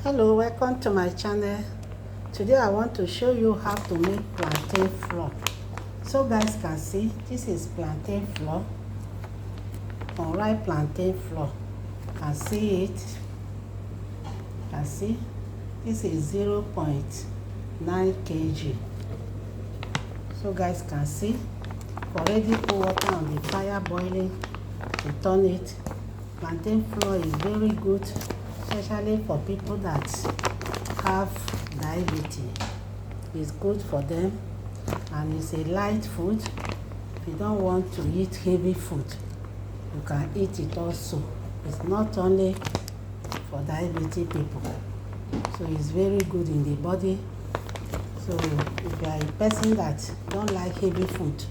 Hello, welcome to my channel. Today I want to show you how to make plantain flour. So guys can see, this is plantain flour, unripe plantain flour. Can see it. Can see this is 0.9 kg. So guys can see, already put water on the fire boiling to turn it. Plantain flour is very good, especially for people that have diabetes. It's good for them, and it's a light food. If you don't want to eat heavy food, you can eat it also. It's not only for diabetes people, so it's very good in the body. So if you are a person that don't like heavy food,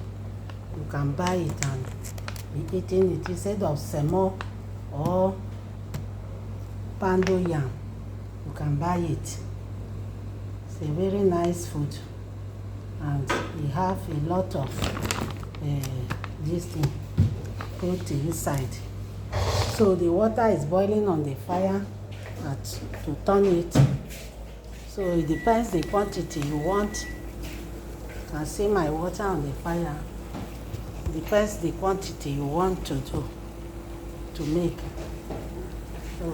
you can buy it and be eating it instead of semo or pando yam. You can buy it. It's a very nice food, and we have a lot of this thing protein inside. So the water is boiling on the fire to turn it. So it depends the quantity you want. You can see my water on the fire. It depends the quantity you want to do to make. So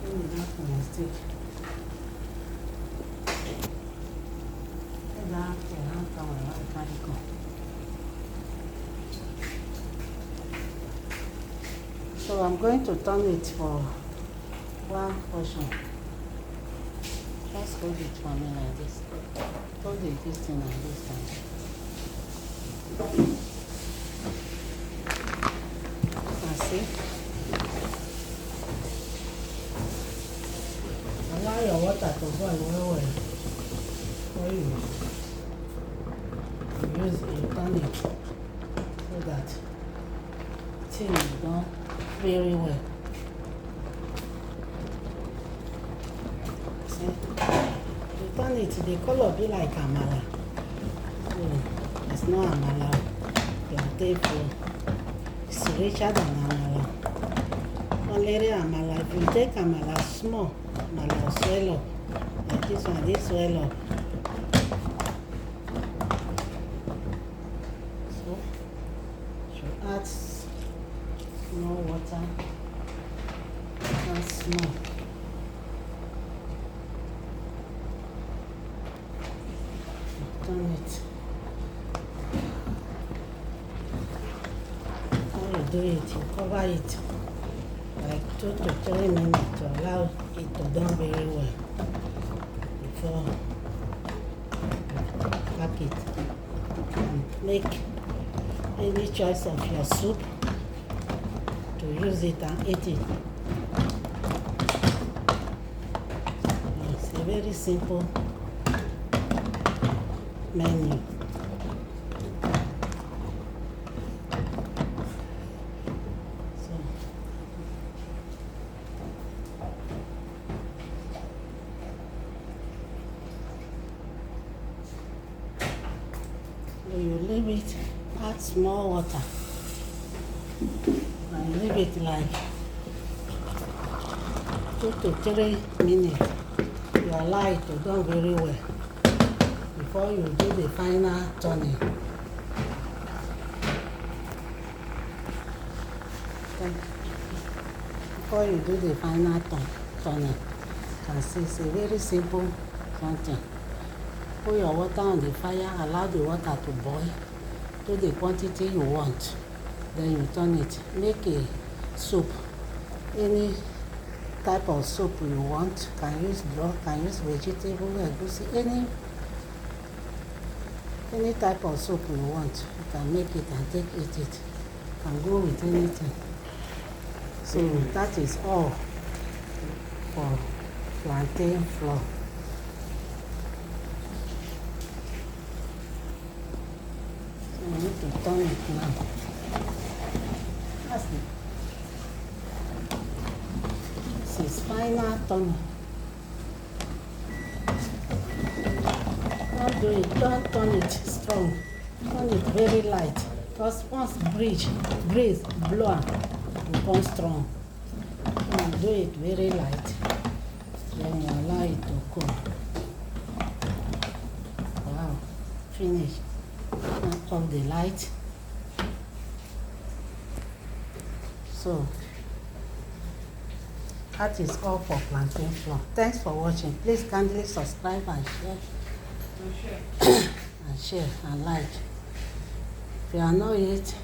let me just put my stick. So I'm going to turn it for one portion. Just hold it for me like this. Hold it this thing like this time. And see? Allow your water to boil well before you turn it so that thing is done very well. See? You turn it, the color be like amala. So it's not amala. Plantain flour. It's richer than amala. Only amala. If you take amala small, amala will swell up. Like this one, this swell up. So you add small water. And small. Turn it. When you do it, you cover it like 2 to 3 minutes to allow it to done very well before you pack it. And make any choice of your soup to use it and eat it. It's a very simple menu. So you leave it, add small water, and leave it like 2 to 3 minutes. You allow it to done very well before you do the final turning. Before you do the final turning, you can see it's a very simple something. Put your water on the fire, allow the water to boil to the quantity you want. Then you turn it. Make a soup. Any type of soup you want. Can use broth, can use vegetable, egusi, any type of soup you want. You can make it and eat it. Can go with anything. So that is all for plantain flour. So we need to turn it now. That's it. This is final turn. Don't turn it strong. Turn it very light. Because once breeze blow, it will become strong. And do it very light. Then you allow it to cool. Wow, finish. Now off the light. So that is all for plantain flour. Thanks for watching. Please kindly subscribe and share and like. If you are not yet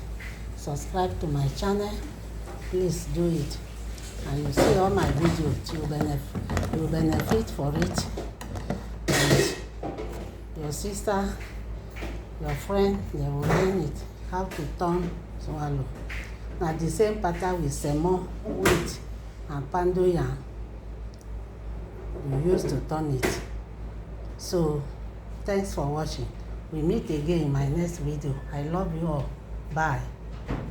subscribe to my channel, please do it. And you see all my videos, you benefit for it. And your sister, your friend, they will learn it, how to turn swallow. Now the same pattern with semo, wheat, and pando yam. You use to turn it. So thanks for watching. We meet again in my next video. I love you all. Bye.